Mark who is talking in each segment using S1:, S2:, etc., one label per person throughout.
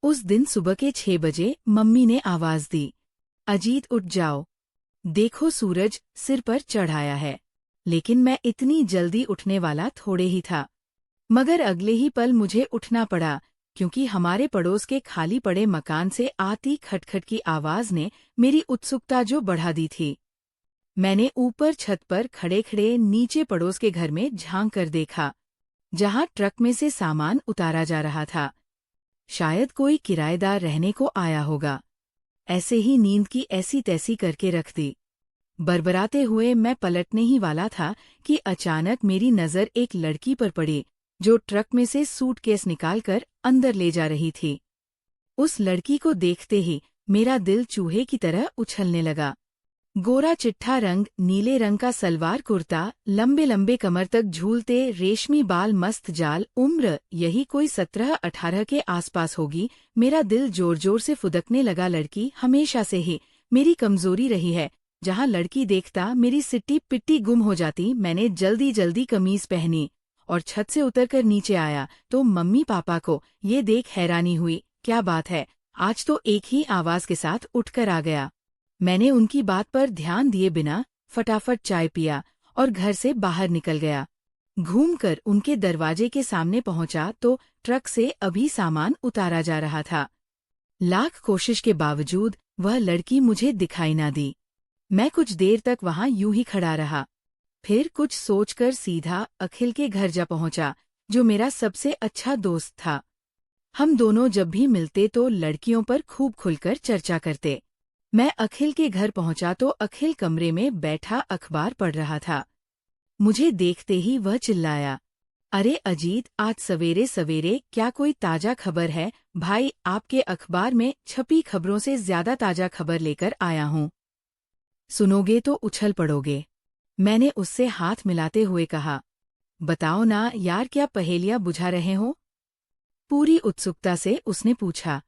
S1: उस दिन सुबह के 6 बजे मम्मी ने आवाज दी, अजीत उठ जाओ, देखो सूरज सिर पर चढ़ाया है। लेकिन मैं इतनी जल्दी उठने वाला थोड़े ही था। मगर अगले ही पल मुझे उठना पड़ा, क्योंकि हमारे पड़ोस के खाली पड़े मकान से आती खटखट की आवाज ने मेरी उत्सुकता जो बढ़ा दी थी। मैंने ऊपर छत पर खड़े खड़े नीचे पड़ोस के घर में झांक कर देखा, जहां ट्रक में से सामान उतारा जा रहा था। शायद कोई किराएदार रहने को आया होगा। ऐसे ही नींद की ऐसी तैसी करके रख दी। बरबराते हुए मैं पलटने ही वाला था कि अचानक मेरी नजर एक लड़की पर पड़ी, जो ट्रक में से सूटकेस निकालकर अंदर ले जा रही थी। उस लड़की को देखते ही मेरा दिल चूहे की तरह उछलने लगा। गोरा चिट्ठा रंग, नीले रंग का सलवार कुर्ता, लंबे लंबे कमर तक झूलते रेशमी बाल, मस्त जाल, उम्र यही कोई 17-18 के आसपास होगी। मेरा दिल जोर जोर से फुदकने लगा। लड़की हमेशा से ही मेरी कमजोरी रही है। जहां लड़की देखता मेरी सिट्टी पिट्टी गुम हो जाती। मैंने जल्दी जल्दी कमीज पहनी और छत से उतरकर नीचे आया तो मम्मी पापा को ये देख हैरानी हुई। क्या बात है, आज तो एक ही आवाज के साथ उठकर आ गया। मैंने उनकी बात पर ध्यान दिए बिना फटाफट चाय पिया और घर से बाहर निकल गया। घूमकर उनके दरवाजे के सामने पहुंचा तो ट्रक से अभी सामान उतारा जा रहा था। लाख कोशिश के बावजूद वह लड़की मुझे दिखाई ना दी। मैं कुछ देर तक वहां यूं ही खड़ा रहा। फिर कुछ सोचकर सीधा अखिल के घर जा पहुंचा, जो मेरा सबसे अच्छा दोस्त था। हम दोनों जब भी मिलते तो लड़कियों पर खूब खुलकर चर्चा करते। मैं अखिल के घर पहुंचा तो अखिल कमरे में बैठा अखबार पढ़ रहा था। मुझे देखते ही वह चिल्लाया, अरे अजीत, आज सवेरे सवेरे क्या कोई ताजा खबर है? भाई, आपके अखबार में छपी खबरों से ज्यादा ताजा खबर लेकर आया हूं। सुनोगे तो उछल पड़ोगे। मैंने उससे हाथ मिलाते हुए कहा, बताओ ना यार, क्या पहेलियां बुझा रहे हो? पूरी उत्सुकता से उसने पूछा।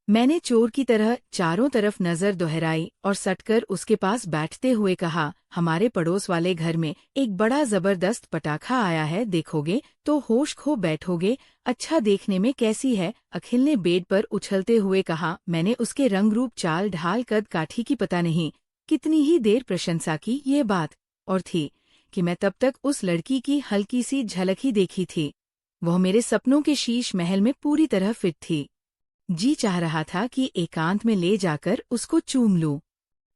S1: मैंने चोर की तरह चारों तरफ नजर दोहराई और सटकर उसके पास बैठते हुए कहा, हमारे पड़ोस वाले घर में एक बड़ा जबरदस्त पटाखा आया है, देखोगे तो होश खो बैठोगे। अच्छा, देखने में कैसी है? अखिल ने बेड पर उछलते हुए कहा। मैंने उसके रंग रूप, चाल ढाल, कद काठी की पता नहीं कितनी ही देर प्रशंसा की। ये बात और थी कि मैं तब तक उस लड़की की हल्की सी झलक ही देखी थी। वह मेरे सपनों के शीश महल में पूरी तरह फिट थी। जी चाह रहा था कि एकांत में ले जाकर उसको चूम लूं।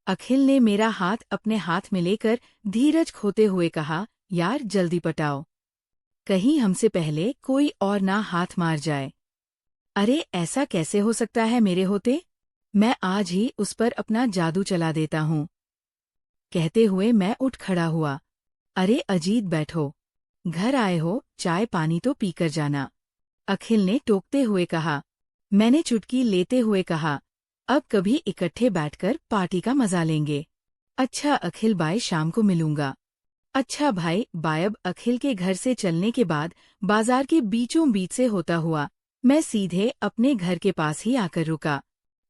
S1: अखिल ने मेरा हाथ अपने हाथ में लेकर धीरज खोते हुए कहा, यार जल्दी पटाओ, कहीं हमसे पहले कोई और ना हाथ मार जाए। अरे ऐसा कैसे हो सकता है मेरे होते? मैं आज ही उस पर अपना जादू चला देता हूँ। कहते हुए मैं उठ खड़ा हुआ। अरे अजीत, बैठो, घर आए हो, चाय पानी तो पीकर जाना, अखिल ने टोकते हुए कहा। मैंने चुटकी लेते हुए कहा, अब कभी इकट्ठे बैठकर पार्टी का मजा लेंगे। अच्छा अखिल, बाय, शाम को मिलूंगा। अच्छा भाई, बायब। अखिल के घर से चलने के बाद बाजार के बीचों बीच से होता हुआ मैं सीधे अपने घर के पास ही आकर रुका।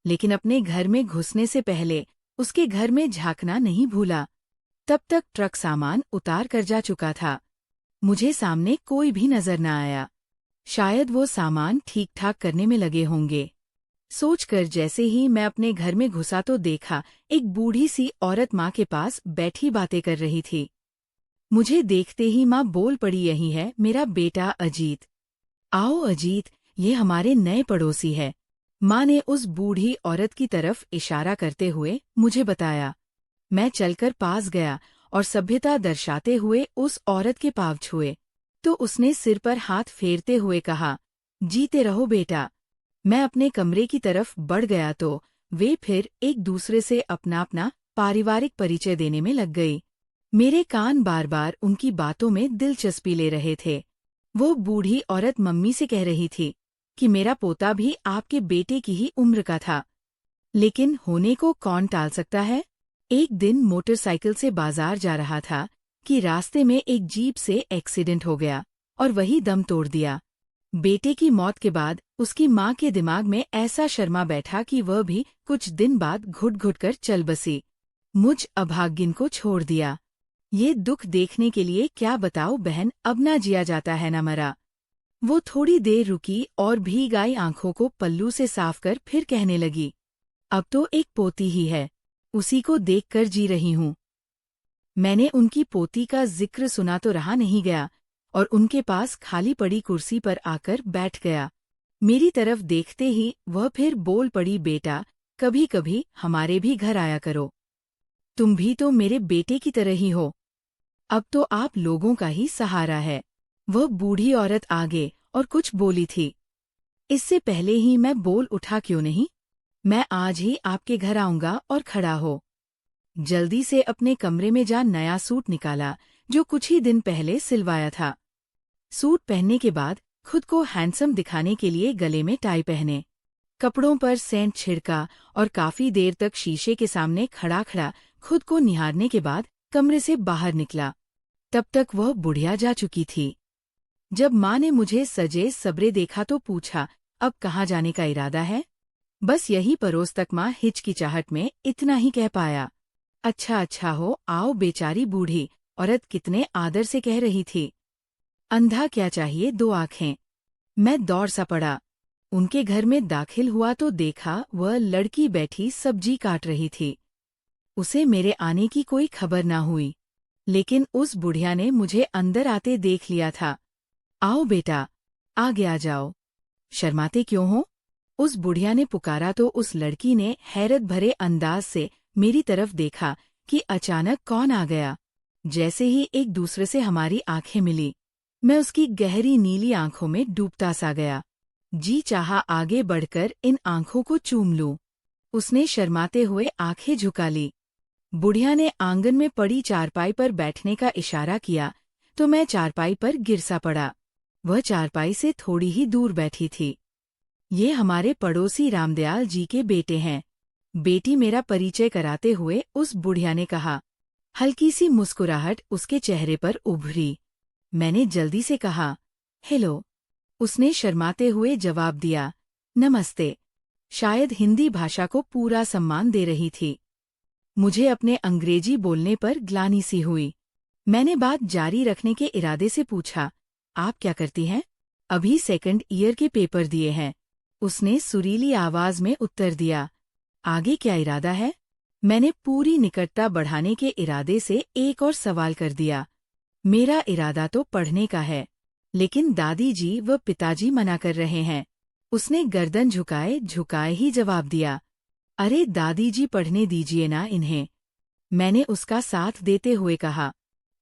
S1: लेकिन अपने घर में घुसने से पहले उसके घर में झांकना नहीं भूला। तब तक ट्रक सामान उतार कर जा चुका था। मुझे सामने कोई भी नजर न आया। शायद वो सामान ठीक ठाक करने में लगे होंगे। सोचकर जैसे ही मैं अपने घर में घुसा तो देखा एक बूढ़ी सी औरत माँ के पास बैठी बातें कर रही थी। मुझे देखते ही माँ बोल पड़ी, यही है मेरा बेटा अजीत। आओ अजीत, ये हमारे नए पड़ोसी है। माँ ने उस बूढ़ी औरत की तरफ इशारा करते हुए मुझे बताया। मैं चलकर पास गया और सभ्यता दर्शाते हुए उस औरत के पाँव छुए तो उसने सिर पर हाथ फेरते हुए कहा, जीते रहो बेटा। मैं अपने कमरे की तरफ बढ़ गया तो वे फिर एक दूसरे से अपना अपना पारिवारिक परिचय देने में लग गई। मेरे कान बार बार उनकी बातों में दिलचस्पी ले रहे थे। वो बूढ़ी औरत मम्मी से कह रही थी कि मेरा पोता भी आपके बेटे की ही उम्र का था, लेकिन होने को कौन टाल सकता है। एक दिन मोटरसाइकिल से बाजार जा रहा था कि रास्ते में एक जीप से एक्सीडेंट हो गया और वही दम तोड़ दिया। बेटे की मौत के बाद उसकी माँ के दिमाग में ऐसा शर्मा बैठा कि वह भी कुछ दिन बाद घुट घुट कर चल बसी। मुझ अभागिन को छोड़ दिया। ये दुख देखने के लिए क्या बताओ बहन, अब ना जिया जाता है ना मरा। वो थोड़ी देर रुकी और भीग आई आंखों को पल्लू से साफ कर फिर कहने लगी, अब तो एक पोती ही है, उसी को देखकर जी रही हूँ। मैंने उनकी पोती का जिक्र सुना तो रहा नहीं गया और उनके पास खाली पड़ी कुर्सी पर आकर बैठ गया। मेरी तरफ देखते ही वह फिर बोल पड़ी, बेटा, कभी कभी हमारे भी घर आया करो। तुम भी तो मेरे बेटे की तरह ही हो। अब तो आप लोगों का ही सहारा है। वह बूढ़ी औरत आगे और कुछ बोली थी। इससे पहले ही मैं बोल उठा, क्यों नहीं, मैं आज ही आपके घर आऊंगा और खड़ा हो। जल्दी से अपने कमरे में जा नया सूट निकाला जो कुछ ही दिन पहले सिलवाया था। सूट पहनने के बाद खुद को हैंडसम दिखाने के लिए गले में टाई पहने, कपड़ों पर सेंट छिड़का और काफी देर तक शीशे के सामने खड़ा खड़ा खुद को निहारने के बाद कमरे से बाहर निकला। तब तक वह बुढ़िया जा चुकी थी। जब माँ ने मुझे सजे सबरे देखा तो पूछा, अब कहाँ जाने का इरादा है? बस यही परोस तक माँ हिचकिचाहट में इतना ही कह पाया, अच्छा अच्छा हो, आओ। बेचारी बूढ़ी औरत कितने आदर से कह रही थी, अंधा क्या चाहिए दो आंखें। मैं दौड़ सा पड़ा। उनके घर में दाखिल हुआ तो देखा वह लड़की बैठी सब्जी काट रही थी। उसे मेरे आने की कोई खबर ना हुई, लेकिन उस बुढ़िया ने मुझे अंदर आते देख लिया था। आओ बेटा, आगे आ जाओ, शर्माते क्यों हो? उस बुढ़िया ने पुकारा तो उस लड़की ने हैरत भरे अंदाज से मेरी तरफ देखा कि अचानक कौन आ गया। जैसे ही एक दूसरे से हमारी आंखें मिली, मैं उसकी गहरी नीली आंखों में डूबता सा गया। जी चाहा आगे बढ़कर इन आंखों को चूम लूं। उसने शर्माते हुए आंखें झुका ली। बुढ़िया ने आंगन में पड़ी चारपाई पर बैठने का इशारा किया तो मैं चारपाई पर गिर सा पड़ा। वह चारपाई से थोड़ी ही दूर बैठी थी। ये हमारे पड़ोसी रामदयाल जी के बेटे हैं। बेटी मेरा परिचय कराते हुए उस बुढ़िया ने कहा। हल्की सी मुस्कुराहट उसके चेहरे पर उभरी। मैंने जल्दी से कहा, हेलो। उसने शर्माते हुए जवाब दिया, नमस्ते। शायद हिंदी भाषा को पूरा सम्मान दे रही थी। मुझे अपने अंग्रेजी बोलने पर ग्लानि सी हुई। मैंने बात जारी रखने के इरादे से पूछा, आप क्या करती हैं? अभी सेकंड ईयर के पेपर दिए हैं। उसने सुरीली आवाज में उत्तर दिया। आगे क्या इरादा है? मैंने पूरी निकटता बढ़ाने के इरादे से एक और सवाल कर दिया। मेरा इरादा तो पढ़ने का है, लेकिन दादी जी व पिताजी मना कर रहे हैं। उसने गर्दन झुकाए झुकाए ही जवाब दिया, अरे दादी जी, पढ़ने दीजिए ना इन्हें। मैंने उसका साथ देते हुए कहा,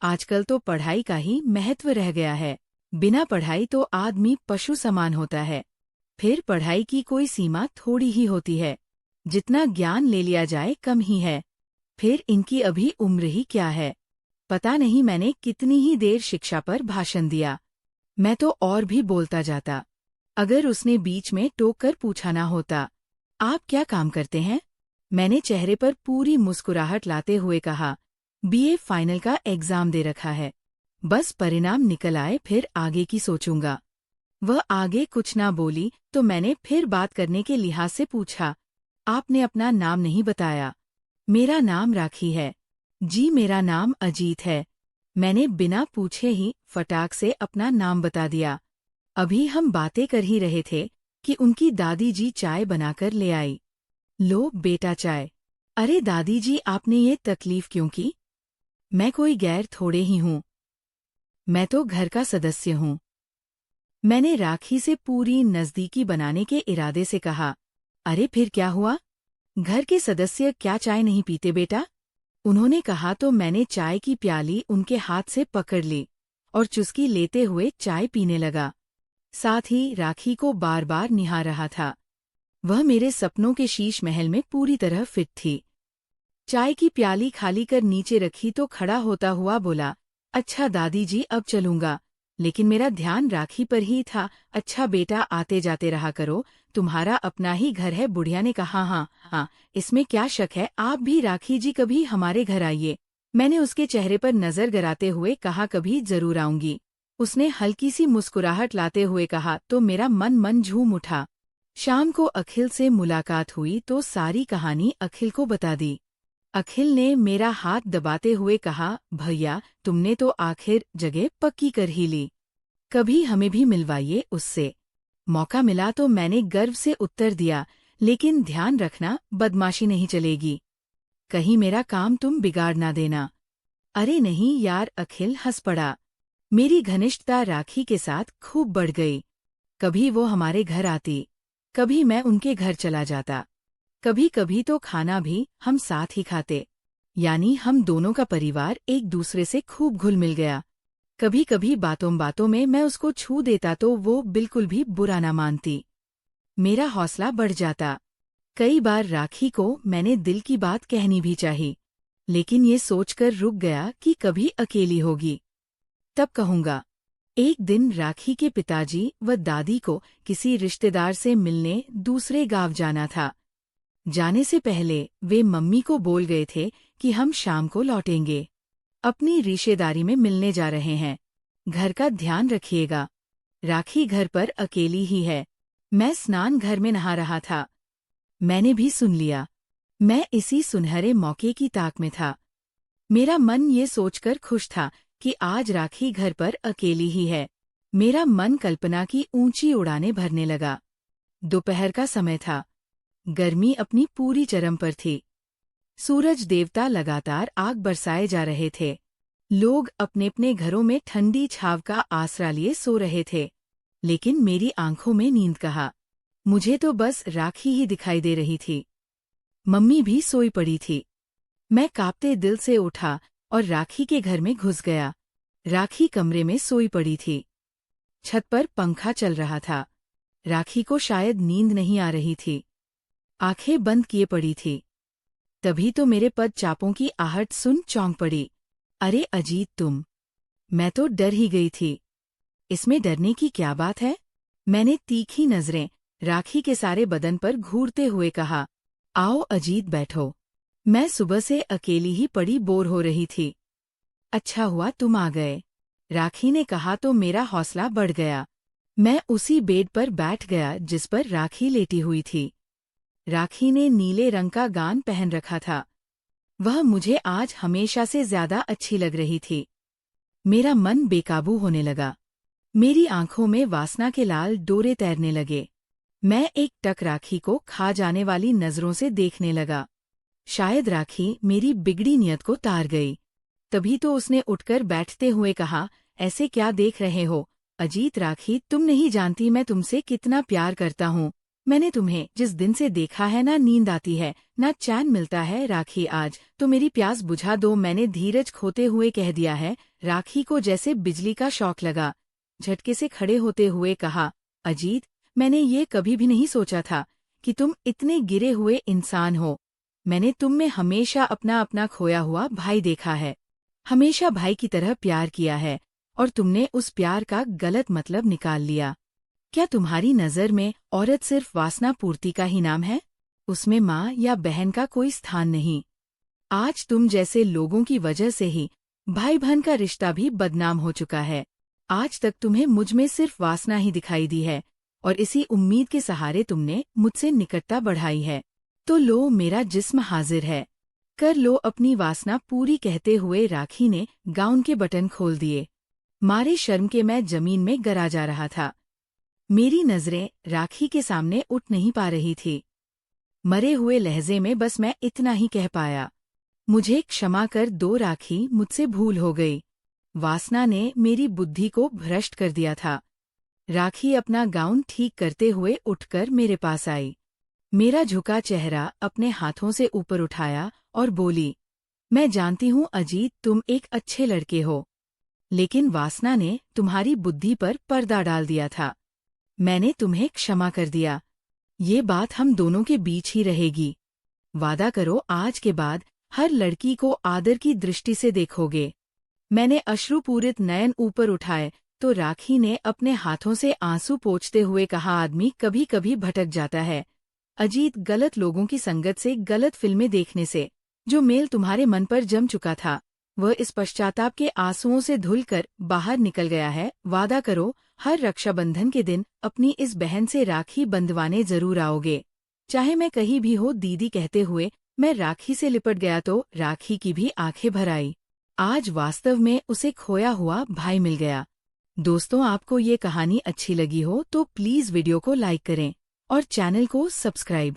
S1: आजकल तो पढ़ाई का ही महत्व रह गया है। बिना पढ़ाई तो आदमी पशु समान होता है। फिर पढ़ाई की कोई सीमा थोड़ी ही होती है। जितना ज्ञान ले लिया जाए कम ही है। फिर इनकी अभी उम्र ही क्या है। पता नहीं मैंने कितनी ही देर शिक्षा पर भाषण दिया। मैं तो और भी बोलता जाता, अगर उसने बीच में टोक कर पूछा ना होता, आप क्या काम करते हैं? मैंने चेहरे पर पूरी मुस्कुराहट लाते हुए कहा, बीए फाइनल का एग्जाम दे रखा है। बस परिणाम निकल आए फिर आगे की सोचूंगा। वह आगे कुछ ना बोली तो मैंने फिर बात करने के लिहाज से पूछा, आपने अपना नाम नहीं बताया। मेरा नाम राखी है। जी, मेरा नाम अजीत है। मैंने बिना पूछे ही फटाक से अपना नाम बता दिया। अभी हम बातें कर ही रहे थे कि उनकी दादी जी चाय बनाकर ले आई। लो बेटा चाय। अरे दादी जी, आपने ये तकलीफ क्यों की? मैं कोई गैर थोड़े ही हूँ, मैं तो घर का सदस्य हूँ। मैंने राखी से पूरी नजदीकी बनाने के इरादे से कहा, अरे फिर क्या हुआ? घर के सदस्य क्या चाय नहीं पीते बेटा? उन्होंने कहा तो मैंने चाय की प्याली उनके हाथ से पकड़ ली और चुस्की लेते हुए चाय पीने लगा। साथ ही राखी को बार बार निहार रहा था। वह मेरे सपनों के शीश महल में पूरी तरह फिट थी। चाय की प्याली खाली कर नीचे रखी तो खड़ा होता हुआ बोला, अच्छा दादी जी, अब चलूंगा। लेकिन मेरा ध्यान राखी पर ही था। अच्छा बेटा, आते जाते रहा करो, तुम्हारा अपना ही घर है। बुढ़िया ने कहा, हाँ हाँ, इसमें क्या शक है। आप भी राखी जी कभी हमारे घर आइए। मैंने उसके चेहरे पर नजर गराते हुए कहा, कभी जरूर आऊंगी। उसने हल्की सी मुस्कुराहट लाते हुए कहा तो मेरा मन झूम उठा। शाम को अखिल से मुलाकात हुई तो सारी कहानी अखिल को बता दी। अखिल ने मेरा हाथ दबाते हुए कहा, भैया तुमने तो आखिर जगह पक्की कर ही ली। कभी हमें भी मिलवाइए उससे। मौका मिला तो मैंने गर्व से उत्तर दिया, लेकिन ध्यान रखना, बदमाशी नहीं चलेगी। कहीं मेरा काम तुम बिगाड़ ना देना। अरे नहीं यार, अखिल हंस पड़ा। मेरी घनिष्ठता राखी के साथ खूब बढ़ गई। कभी वो हमारे घर आती, कभी मैं उनके घर चला जाता। कभी कभी तो खाना भी हम साथ ही खाते। यानी हम दोनों का परिवार एक दूसरे से खूब घुल मिल गया। कभी कभी बातों बातों में मैं उसको छू देता तो वो बिल्कुल भी बुरा ना मानती। मेरा हौसला बढ़ जाता। कई बार राखी को मैंने दिल की बात कहनी भी चाही, लेकिन ये सोचकर रुक गया कि कभी अकेली होगी तब कहूंगा। एक दिन राखी के पिताजी व दादी को किसी रिश्तेदार से मिलने दूसरे गांव जाना था। जाने से पहले वे मम्मी को बोल गए थे कि हम शाम को लौटेंगे। अपनी रिश्तेदारी में मिलने जा रहे हैं, घर का ध्यान रखिएगा। राखी घर पर अकेली ही है। मैं स्नान घर में नहा रहा था। मैंने भी सुन लिया। मैं इसी सुनहरे मौके की ताक में था। मेरा मन ये सोचकर खुश था कि आज राखी घर पर अकेली ही है। मेरा मन कल्पना की ऊंची उड़ानें भरने लगा। दोपहर का समय था। गर्मी अपनी पूरी चरम पर थी। सूरज देवता लगातार आग बरसाए जा रहे थे। लोग अपने अपने घरों में ठंडी छाव का आसरा लिए सो रहे थे, लेकिन मेरी आंखों में नींद कहा। मुझे तो बस राखी ही दिखाई दे रही थी। मम्मी भी सोई पड़ी थी। मैं कांपते दिल से उठा और राखी के घर में घुस गया। राखी कमरे में सोई पड़ी थी। छत पर पंखा चल रहा था। राखी को शायद नींद नहीं आ रही थी। आंखें बंद किए पड़ी थी। तभी तो मेरे पद चापों की आहट सुन चौंक पड़ी। अरे अजीत, तुम! मैं तो डर ही गई थी। इसमें डरने की क्या बात है? मैंने तीखी नजरें राखी के सारे बदन पर घूरते हुए कहा। आओ अजीत, बैठो। मैं सुबह से अकेली ही पड़ी बोर हो रही थी। अच्छा हुआ तुम आ गए, राखी ने कहा तो मेरा हौसला बढ़ गया। मैं उसी बेड पर बैठ गया जिस पर राखी लेटी हुई थी। राखी ने नीले रंग का गाउन पहन रखा था। वह मुझे आज हमेशा से ज्यादा अच्छी लग रही थी। मेरा मन बेकाबू होने लगा। मेरी आंखों में वासना के लाल डोरे तैरने लगे। मैं एक टक राखी को खा जाने वाली नजरों से देखने लगा। शायद राखी मेरी बिगड़ी नियत को तार गई। तभी तो उसने उठकर बैठते हुए कहा, ऐसे क्या देख रहे हो अजीत? राखी, तुम नहीं जानती मैं तुमसे कितना प्यार करता हूँ। मैंने तुम्हें जिस दिन से देखा है ना नींद आती है ना चैन मिलता है। राखी, आज तो मेरी प्यास बुझा दो। मैंने धीरज खोते हुए कह दिया है। राखी को जैसे बिजली का शॉक लगा। झटके से खड़े होते हुए कहा, अजीत, मैंने ये कभी भी नहीं सोचा था कि तुम इतने गिरे हुए इंसान हो। मैंने तुम में हमेशा अपना अपना खोया हुआ भाई देखा है। हमेशा भाई की तरह प्यार किया है, और तुमने उस प्यार का गलत मतलब निकाल लिया। क्या तुम्हारी नज़र में औरत सिर्फ वासना पूर्ति का ही नाम है? उसमें माँ या बहन का कोई स्थान नहीं। आज तुम जैसे लोगों की वजह से ही भाई बहन का रिश्ता भी बदनाम हो चुका है। आज तक तुम्हें मुझ में सिर्फ वासना ही दिखाई दी है, और इसी उम्मीद के सहारे तुमने मुझसे निकटता बढ़ाई है। तो लो, मेरा जिस्म हाजिर है, कर लो अपनी वासना पूरी। कहते हुए राखी ने गाउन के बटन खोल दिए। मारे शर्म के मैं जमीन में गिरा जा रहा था। मेरी नजरें राखी के सामने उठ नहीं पा रही थी। मरे हुए लहजे में बस मैं इतना ही कह पाया, मुझे क्षमा कर दो राखी, मुझसे भूल हो गई। वासना ने मेरी बुद्धि को भ्रष्ट कर दिया था। राखी अपना गाउन ठीक करते हुए उठकर मेरे पास आई। मेरा झुका चेहरा अपने हाथों से ऊपर उठाया और बोली, मैं जानती हूँ अजीत, तुम एक अच्छे लड़के हो, लेकिन वासना ने तुम्हारी बुद्धि पर पर्दा डाल दिया था। मैंने तुम्हें क्षमा कर दिया। ये बात हम दोनों के बीच ही रहेगी। वादा करो आज के बाद हर लड़की को आदर की दृष्टि से देखोगे। मैंने अश्रुपूरित नयन ऊपर उठाए तो राखी ने अपने हाथों से आंसू पोंछते हुए कहा, आदमी कभी कभी भटक जाता है अजीत, गलत लोगों की संगत से, गलत फिल्में देखने से। जो मेल तुम्हारे मन पर जम चुका था वह इस पश्चाताप के आंसुओं से धुलकर बाहर निकल गया है। वादा करो हर रक्षाबंधन के दिन अपनी इस बहन से राखी बंधवाने जरूर आओगे, चाहे मैं कहीं भी हो। दीदी कहते हुए मैं राखी से लिपट गया तो राखी की भी आंखें भर आई। आज वास्तव में उसे खोया हुआ भाई मिल गया। दोस्तों, आपको ये कहानी अच्छी लगी हो तो प्लीज़ वीडियो को लाइक करें और चैनल को सब्सक्राइब